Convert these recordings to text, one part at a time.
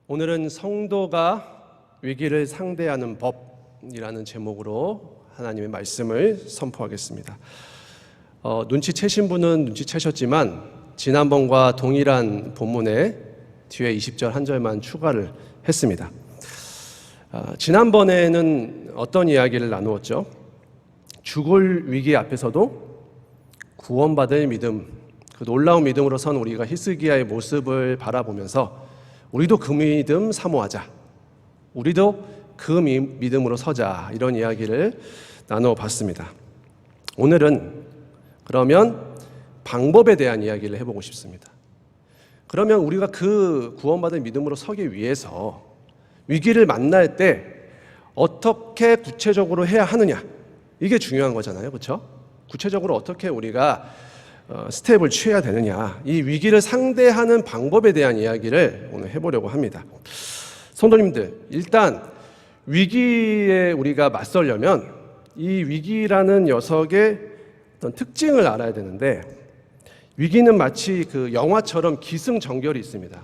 오늘은 성도가 위기를 상대하는 법이라는 제목으로 하나님의 말씀을 선포하겠습니다. 눈치채신 분은 눈치채셨지만 지난번과 동일한 본문에 뒤에 20절 한 절만 추가를 했습니다. 지난번에는 어떤 이야기를 나누었죠? 죽을 위기 앞에서도 구원받을 믿음, 그 놀라운 믿음으로 선 우리가 히스기야의 모습을 바라보면서 우리도 그 믿음 사모하자, 우리도 그 믿음으로 서자, 이런 이야기를 나눠봤습니다. 오늘은 그러면 방법에 대한 이야기를 해보고 싶습니다. 그러면 우리가 그 구원받은 믿음으로 서기 위해서 위기를 만날 때 어떻게 구체적으로 해야 하느냐, 이게 중요한 거잖아요, 그렇죠? 구체적으로 어떻게 우리가 스텝을 취해야 되느냐, 이 위기를 상대하는 방법에 대한 이야기를 오늘 해보려고 합니다. 성도님들, 일단 위기에 우리가 맞서려면 이 위기라는 녀석의 어떤 특징을 알아야 되는데, 위기는 마치 그 영화처럼 기승전결이 있습니다.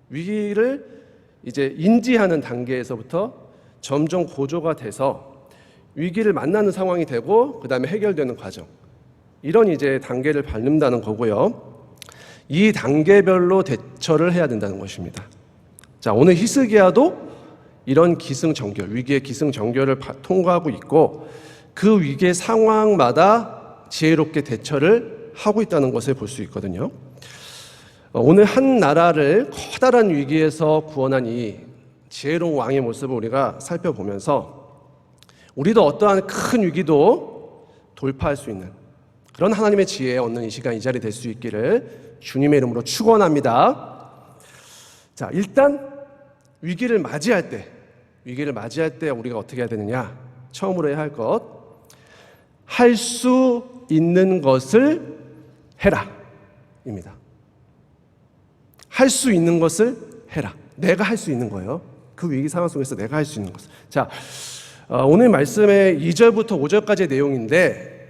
위기를 이제 인지하는 단계에서부터 점점 고조가 돼서 위기를 만나는 상황이 되고 그 다음에 해결되는 과정, 이런 이제 단계를 밟는다는 거고요. 이 단계별로 대처를 해야 된다는 것입니다. 자, 오늘 히스기야도 이런 기승전결, 위기의 기승전결을 통과하고 있고 그 위기의 상황마다 지혜롭게 대처를 하고 있다는 것을 볼 수 있거든요. 오늘 한 나라를 커다란 위기에서 구원한 이 지혜로운 왕의 모습을 우리가 살펴보면서 우리도 어떠한 큰 위기도 돌파할 수 있는 그런 하나님의 지혜에 얻는 이 시간, 이 자리 될 수 있기를 주님의 이름으로 축원합니다. 자, 일단 위기를 맞이할 때 우리가 어떻게 해야 되느냐? 처음으로 해야 할 것, 할 수 있는 것을 해라 입니다. 할 수 있는 것을 해라. 내가 할 수 있는 거예요. 그 위기 상황 속에서 내가 할 수 있는 것을. 자, 오늘 말씀의 2절부터 5절까지의 내용인데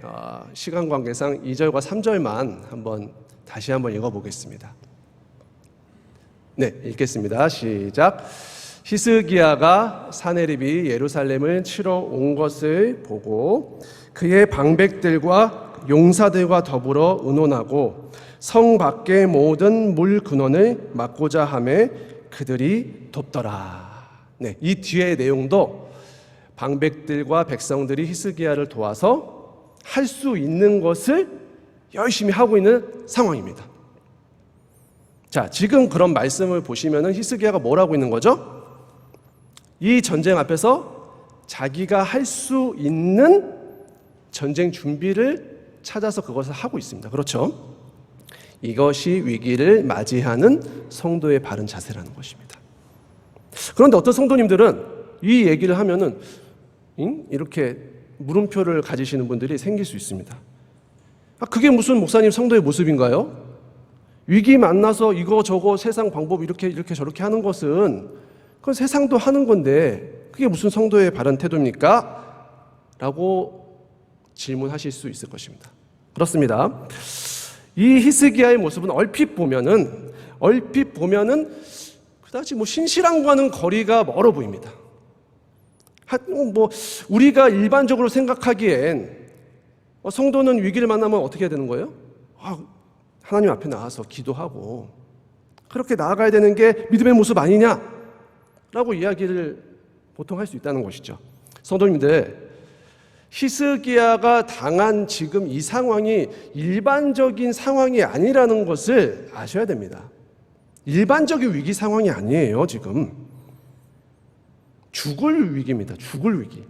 시간 관계상 2절과 3절만 다시 한번 읽어보겠습니다. 네, 읽겠습니다. 시작. 히스기야가 사네립이 예루살렘을 치러 온 것을 보고 그의 방백들과 용사들과 더불어 의논하고 성 밖의 모든 물 근원을 막고자 하매 그들이 돕더라. 네, 이 뒤의 내용도 방백들과 백성들이 히스기야를 도와서 할 수 있는 것을 열심히 하고 있는 상황입니다. 자, 지금 그런 말씀을 보시면은 히스기야가 뭘 하고 있는 거죠? 이 전쟁 앞에서 자기가 할 수 있는 전쟁 준비를 찾아서 그것을 하고 있습니다. 그렇죠? 이것이 위기를 맞이하는 성도의 바른 자세라는 것입니다. 그런데 어떤 성도님들은 이 얘기를 하면은 이렇게 물음표를 가지시는 분들이 생길 수 있습니다. 그게 무슨 목사님 성도의 모습인가요? 위기 만나서 이거 저거 세상 방법 이렇게 저렇게 하는 것은 그건 세상도 하는 건데 그게 무슨 성도의 바른 태도입니까? 라고 질문하실 수 있을 것입니다. 그렇습니다. 이 히스기야의 모습은 얼핏 보면은 그다지 신실함과는 거리가 멀어 보입니다. 우리가 일반적으로 생각하기엔 성도는 위기를 만나면 어떻게 해야 되는 거예요? 하나님 앞에 나와서 기도하고 그렇게 나아가야 되는 게 믿음의 모습 아니냐라고 이야기를 보통 할 수 있다는 것이죠. 성도님들, 히스기야가 당한 지금 이 상황이 일반적인 상황이 아니라는 것을 아셔야 됩니다. 일반적인 위기 상황이 아니에요. 지금 죽을 위기입니다. 죽을 위기.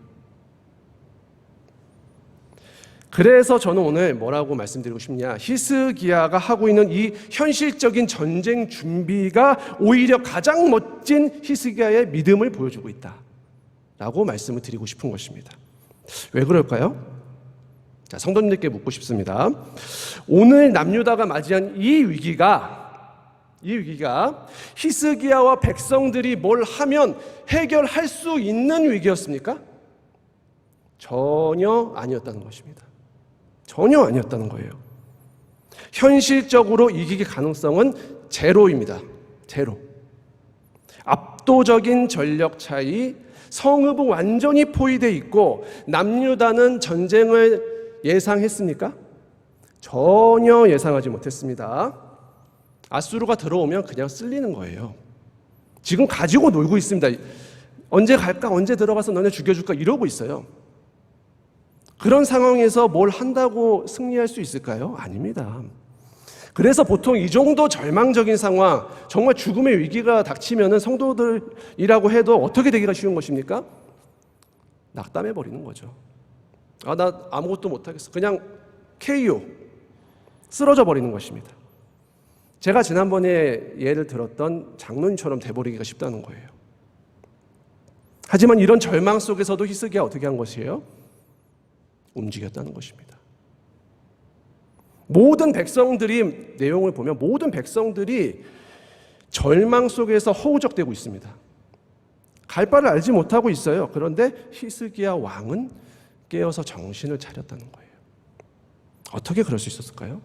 그래서 저는 오늘 뭐라고 말씀드리고 싶냐, 히스기야가 하고 있는 이 현실적인 전쟁 준비가 오히려 가장 멋진 히스기야의 믿음을 보여주고 있다라고 말씀을 드리고 싶은 것입니다. 왜 그럴까요? 자, 성도님들께 묻고 싶습니다. 오늘 남유다가 맞이한 이 위기가 히스기야와 백성들이 뭘 하면 해결할 수 있는 위기였습니까? 전혀 아니었다는 것입니다. 전혀 아니었다는 거예요. 현실적으로 이기기 가능성은 제로입니다. 제로. 압도적인 전력 차이, 성읍은 완전히 포위되어 있고 남유다는 전쟁을 예상했습니까? 전혀 예상하지 못했습니다. 아수르가 들어오면 그냥 쓸리는 거예요. 지금 가지고 놀고 있습니다. 언제 갈까? 언제 들어가서 너네 죽여줄까? 이러고 있어요. 그런 상황에서 뭘 한다고 승리할 수 있을까요? 아닙니다. 그래서 보통 이 정도 절망적인 상황, 정말 죽음의 위기가 닥치면 성도들이라고 해도 어떻게 되기가 쉬운 것입니까? 낙담해버리는 거죠. 나 아무것도 못하겠어. 그냥 KO, 쓰러져 버리는 것입니다. 제가 지난번에 예를 들었던 장로님처럼 돼버리기가 쉽다는 거예요. 하지만 이런 절망 속에서도 히스기야 어떻게 한 것이에요? 움직였다는 것입니다. 모든 백성들이, 내용을 보면 모든 백성들이 절망 속에서 허우적대고 있습니다. 갈 바를 알지 못하고 있어요. 그런데 히스기야 왕은 깨어서 정신을 차렸다는 거예요. 어떻게 그럴 수 있었을까요?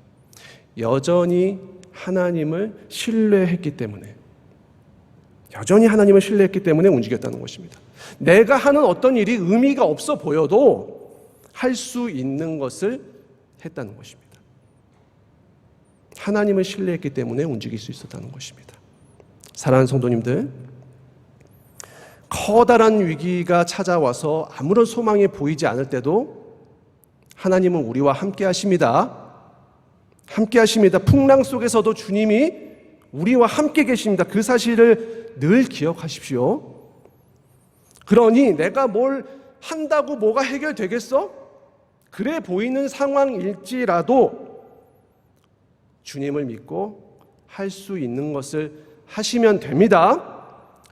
여전히 하나님을 신뢰했기 때문에, 움직였다는 것입니다. 내가 하는 어떤 일이 의미가 없어 보여도 할 수 있는 것을 했다는 것입니다. 하나님을 신뢰했기 때문에 움직일 수 있었다는 것입니다. 사랑하는 성도님들, 커다란 위기가 찾아와서 아무런 소망이 보이지 않을 때도 하나님은 우리와 함께 하십니다. 함께 하십니다. 풍랑 속에서도 주님이 우리와 함께 계십니다. 그 사실을 늘 기억하십시오. 그러니 내가 뭘 한다고 뭐가 해결되겠어? 그래 보이는 상황일지라도 주님을 믿고 할 수 있는 것을 하시면 됩니다.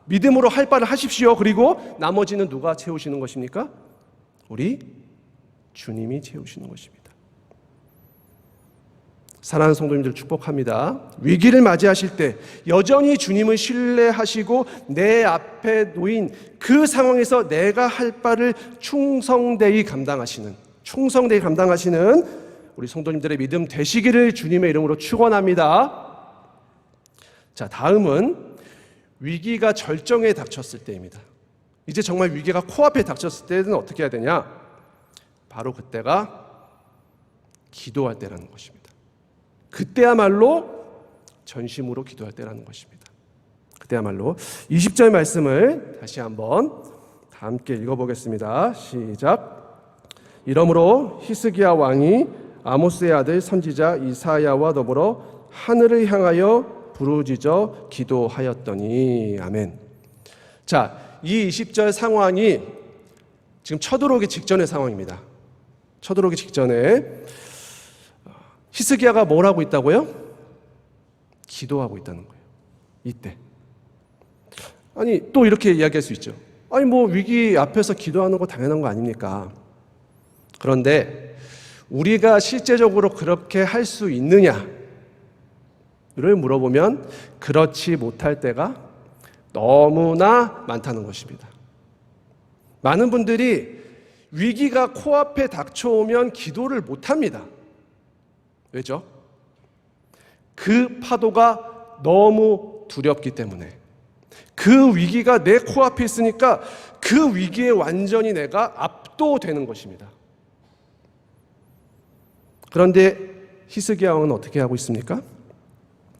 믿음으로 할 바를 하십시오. 그리고 나머지는 누가 채우시는 것입니까? 우리 주님이 채우시는 것입니다. 사랑하는 성도님들 축복합니다. 위기를 맞이하실 때 여전히 주님을 신뢰하시고 내 앞에 놓인 그 상황에서 내가 할 바를 충성되이 감당하시는 우리 성도님들의 믿음 되시기를 주님의 이름으로 축원합니다. 자, 다음은 위기가 절정에 닥쳤을 때입니다. 이제 정말 위기가 코앞에 닥쳤을 때는 어떻게 해야 되냐? 바로 그때가 기도할 때라는 것입니다. 그때야말로 전심으로 기도할 때라는 것입니다. 그때야말로 20절 말씀을 다시 한번 다 함께 읽어보겠습니다. 시작. 이러므로 히스기야 왕이 아모스의 아들 선지자 이사야와 더불어 하늘을 향하여 부르짖어 기도하였더니. 아멘. 자, 이 20절 상황이 지금 쳐들어오기 직전의 상황입니다. 쳐들어오기 직전에 히스기야가 뭘 하고 있다고요? 기도하고 있다는 거예요. 이때. 아니, 또 이렇게 이야기할 수 있죠. 아니, 뭐 위기 앞에서 기도하는 거 당연한 거 아닙니까? 그런데 우리가 실제적으로 그렇게 할 수 있느냐를 물어보면 그렇지 못할 때가 너무나 많다는 것입니다. 많은 분들이 위기가 코앞에 닥쳐오면 기도를 못합니다. 왜죠? 그 파도가 너무 두렵기 때문에, 그 위기가 내 코앞에 있으니까 그 위기에 완전히 내가 압도되는 것입니다. 그런데 히스기야 왕은 어떻게 하고 있습니까?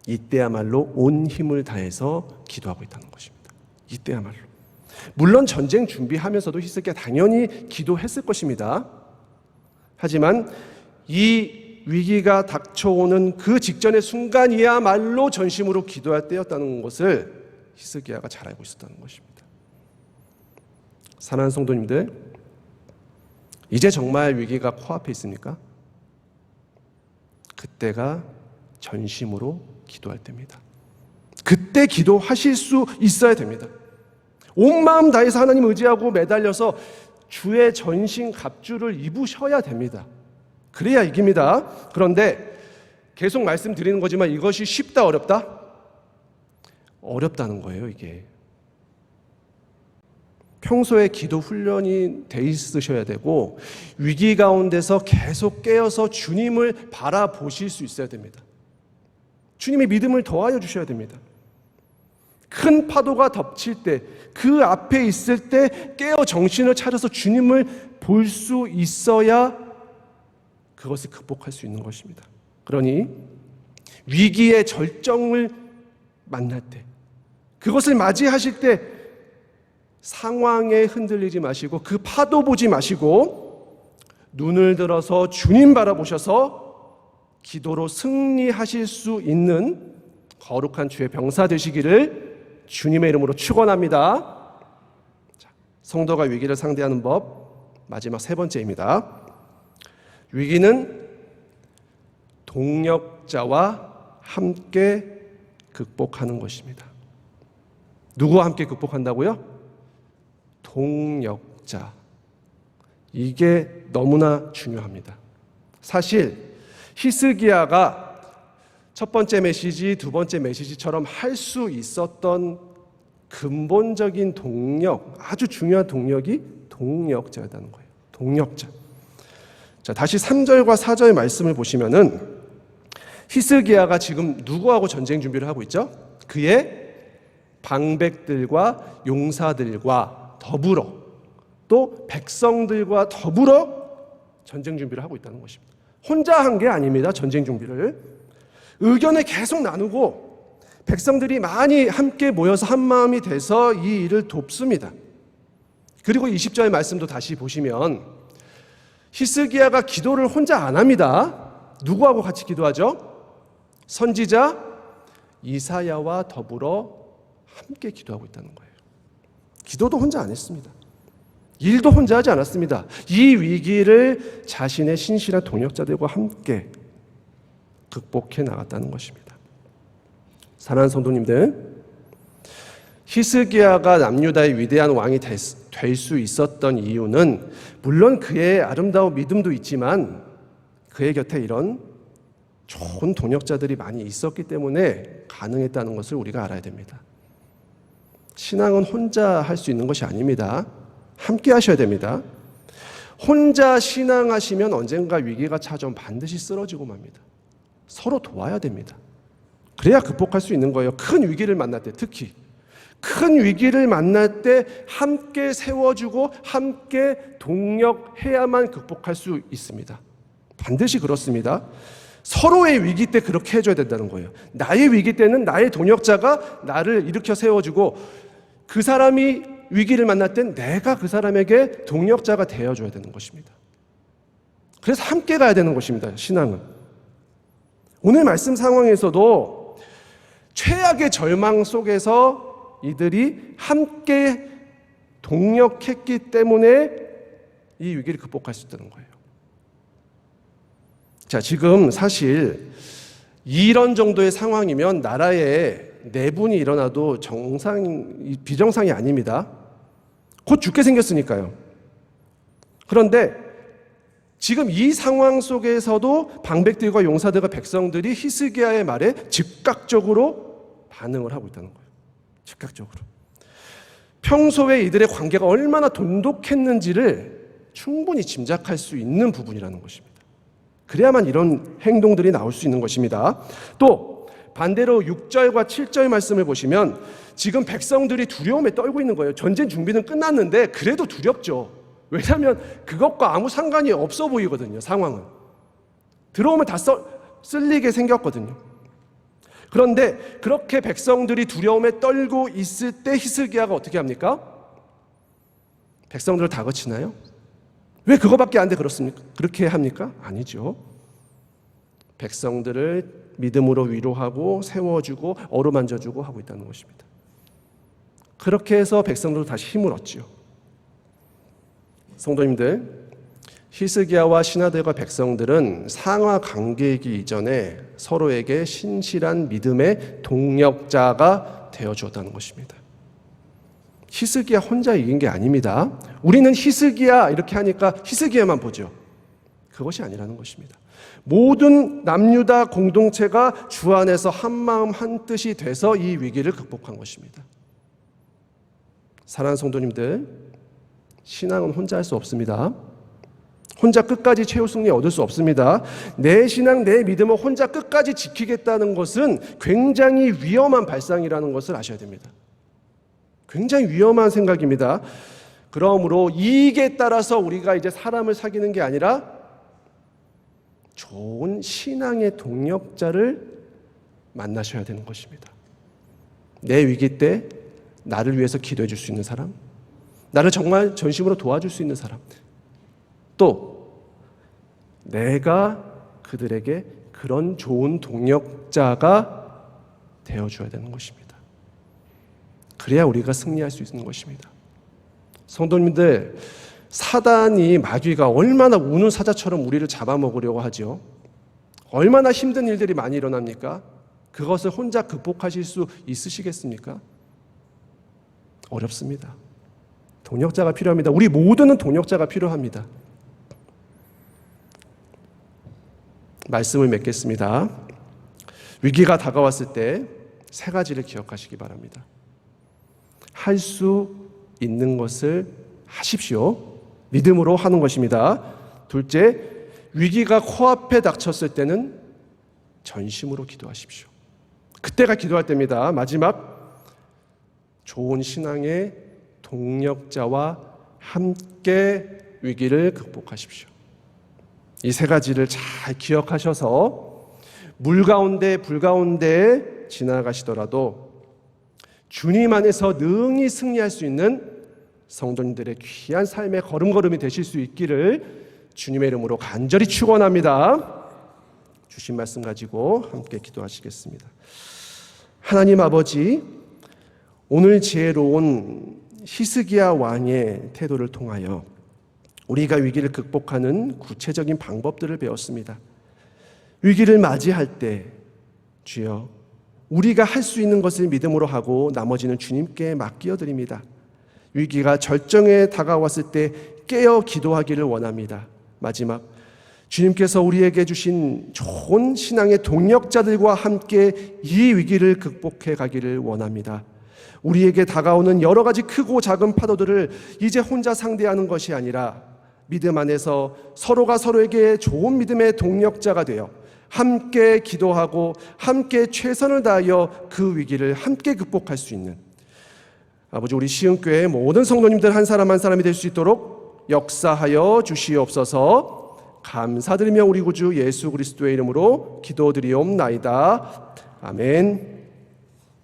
이때야말로 온 힘을 다해서 기도하고 있다는 것입니다. 이때야말로. 물론 전쟁 준비하면서도 히스기야 당연히 기도했을 것입니다. 하지만 이 위기가 닥쳐오는 그 직전의 순간이야말로 전심으로 기도할 때였다는 것을 히스기야가 잘 알고 있었다는 것입니다. 사랑하는 성도님들, 이제 정말 위기가 코앞에 있습니까? 그때가 전심으로 기도할 때입니다. 그때 기도하실 수 있어야 됩니다. 온 마음 다해서 하나님 의지하고 매달려서 주의 전신 갑주를 입으셔야 됩니다. 그래야 이깁니다. 그런데 계속 말씀드리는 거지만 이것이 쉽다 어렵다? 어렵다는 거예요. 이게 평소에 기도 훈련이 돼 있으셔야 되고 위기 가운데서 계속 깨어서 주님을 바라보실 수 있어야 됩니다. 주님의 믿음을 더하여 주셔야 됩니다. 큰 파도가 덮칠 때, 그 앞에 있을 때 깨어 정신을 차려서 주님을 볼 수 있어야 그것을 극복할 수 있는 것입니다. 그러니 위기의 절정을 만날 때, 그것을 맞이하실 때 상황에 흔들리지 마시고 그 파도 보지 마시고 눈을 들어서 주님 바라보셔서 기도로 승리하실 수 있는 거룩한 주의 병사 되시기를 주님의 이름으로 축원합니다. 성도가 위기를 상대하는 법, 마지막 세 번째입니다. 위기는 동력자와 함께 극복하는 것입니다. 누구와 함께 극복한다고요? 동력자. 이게 너무나 중요합니다. 사실 히스기야가 첫 번째 메시지, 두 번째 메시지처럼 할 수 있었던 근본적인 동력, 아주 중요한 동력이 동력자였다는 거예요. 동력자. 자, 다시 3절과 4절 말씀을 보시면은 히스기야가 지금 누구하고 전쟁 준비를 하고 있죠? 그의 방백들과 용사들과 더불어 또 백성들과 더불어 전쟁 준비를 하고 있다는 것입니다. 혼자 한 게 아닙니다. 전쟁 준비를. 의견을 계속 나누고 백성들이 많이 함께 모여서 한 마음이 돼서 이 일을 돕습니다. 그리고 20절 말씀도 다시 보시면 히스기야가 기도를 혼자 안 합니다. 누구하고 같이 기도하죠? 선지자 이사야와 더불어 함께 기도하고 있다는 거예요. 기도도 혼자 안 했습니다. 일도 혼자 하지 않았습니다. 이 위기를 자신의 신실한 동역자들과 함께 극복해 나갔다는 것입니다. 사랑하는 성도님들, 히스기야가 남유다의 위대한 왕이 될 수 있었던 이유는 물론 그의 아름다운 믿음도 있지만 그의 곁에 이런 좋은 동역자들이 많이 있었기 때문에 가능했다는 것을 우리가 알아야 됩니다. 신앙은 혼자 할 수 있는 것이 아닙니다. 함께 하셔야 됩니다. 혼자 신앙하시면 언젠가 위기가 찾아오면 반드시 쓰러지고 맙니다. 서로 도와야 됩니다. 그래야 극복할 수 있는 거예요. 큰 위기를 만날 때, 특히 큰 위기를 만날 때 함께 세워주고 함께 동력해야만 극복할 수 있습니다. 반드시 그렇습니다. 서로의 위기 때 그렇게 해줘야 된다는 거예요. 나의 위기 때는 나의 동역자가 나를 일으켜 세워주고 그 사람이 위기를 만날 땐 내가 그 사람에게 동역자가 되어줘야 되는 것입니다. 그래서 함께 가야 되는 것입니다. 신앙은. 오늘 말씀 상황에서도 최악의 절망 속에서 이들이 함께 동력했기 때문에 이 위기를 극복할 수 있다는 거예요. 자, 지금 사실 이런 정도의 상황이면 나라에 내분이 일어나도 비정상이 아닙니다. 곧 죽게 생겼으니까요. 그런데 지금 이 상황 속에서도 방백들과 용사들과 백성들이 히스기야의 말에 즉각적으로 반응을 하고 있다는 거예요. 즉각적으로. 평소에 이들의 관계가 얼마나 돈독했는지를 충분히 짐작할 수 있는 부분이라는 것입니다. 그래야만 이런 행동들이 나올 수 있는 것입니다. 또 반대로 6절과 7절 말씀을 보시면 지금 백성들이 두려움에 떨고 있는 거예요. 전쟁 준비는 끝났는데 그래도 두렵죠. 왜냐하면 그것과 아무 상관이 없어 보이거든요. 상황은. 들어오면 다 쓸리게 생겼거든요. 그런데 그렇게 백성들이 두려움에 떨고 있을 때 히스기야가 어떻게 합니까? 백성들을 다그치나요? 왜 그거밖에 안 돼 그렇습니까? 그렇게 합니까? 아니죠. 백성들을 믿음으로 위로하고 세워주고 어루만져주고 하고 있다는 것입니다. 그렇게 해서 백성들도 다시 힘을 얻죠. 성도님들, 히스기야와 신하들과 백성들은 상하 관계이기 이전에 서로에게 신실한 믿음의 동력자가 되어주었다는 것입니다. 히스기야 혼자 이긴 게 아닙니다. 우리는 히스기야 이렇게 하니까 히스기야만 보죠. 그것이 아니라는 것입니다. 모든 남유다 공동체가 주 안에서 한마음 한뜻이 돼서 이 위기를 극복한 것입니다. 사랑하는 성도님들, 신앙은 혼자 할 수 없습니다. 혼자 끝까지 최후 승리 얻을 수 없습니다. 내 신앙, 내 믿음을 혼자 끝까지 지키겠다는 것은 굉장히 위험한 발상이라는 것을 아셔야 됩니다. 굉장히 위험한 생각입니다. 그러므로 이익에 따라서 우리가 이제 사람을 사귀는 게 아니라 좋은 신앙의 동력자를 만나셔야 되는 것입니다. 내 위기 때 나를 위해서 기도해 줄 수 있는 사람, 나를 정말 전심으로 도와줄 수 있는 사람, 또 내가 그들에게 그런 좋은 동력자가 되어줘야 되는 것입니다. 그래야 우리가 승리할 수 있는 것입니다. 성도님들, 사단이, 마귀가 얼마나 우는 사자처럼 우리를 잡아먹으려고 하죠. 얼마나 힘든 일들이 많이 일어납니까? 그것을 혼자 극복하실 수 있으시겠습니까? 어렵습니다. 동력자가 필요합니다. 우리 모두는 동력자가 필요합니다. 말씀을 맺겠습니다. 위기가 다가왔을 때 세 가지를 기억하시기 바랍니다. 할 수 있는 것을 하십시오. 믿음으로 하는 것입니다. 둘째, 위기가 코앞에 닥쳤을 때는 전심으로 기도하십시오. 그때가 기도할 때입니다. 마지막, 좋은 신앙의 동력자와 함께 위기를 극복하십시오. 이 세 가지를 잘 기억하셔서 물 가운데 불 가운데 지나가시더라도 주님 안에서 능히 승리할 수 있는 성도님들의 귀한 삶의 걸음걸음이 되실 수 있기를 주님의 이름으로 간절히 축원합니다. 주신 말씀 가지고 함께 기도하시겠습니다. 하나님 아버지, 오늘 지혜로운 히스기야 왕의 태도를 통하여 우리가 위기를 극복하는 구체적인 방법들을 배웠습니다. 위기를 맞이할 때 주여, 우리가 할 수 있는 것을 믿음으로 하고 나머지는 주님께 맡겨드립니다. 위기가 절정에 다가왔을 때 깨어 기도하기를 원합니다. 마지막, 주님께서 우리에게 주신 좋은 신앙의 동력자들과 함께 이 위기를 극복해 가기를 원합니다. 우리에게 다가오는 여러 가지 크고 작은 파도들을 이제 혼자 상대하는 것이 아니라 믿음 안에서 서로가 서로에게 좋은 믿음의 동력자가 되어 함께 기도하고 함께 최선을 다하여 그 위기를 함께 극복할 수 있는, 아버지, 우리 시흥교회 모든 성도님들 한 사람 한 사람이 될 수 있도록 역사하여 주시옵소서. 감사드리며 우리 구주 예수 그리스도의 이름으로 기도드리옵나이다. 아멘.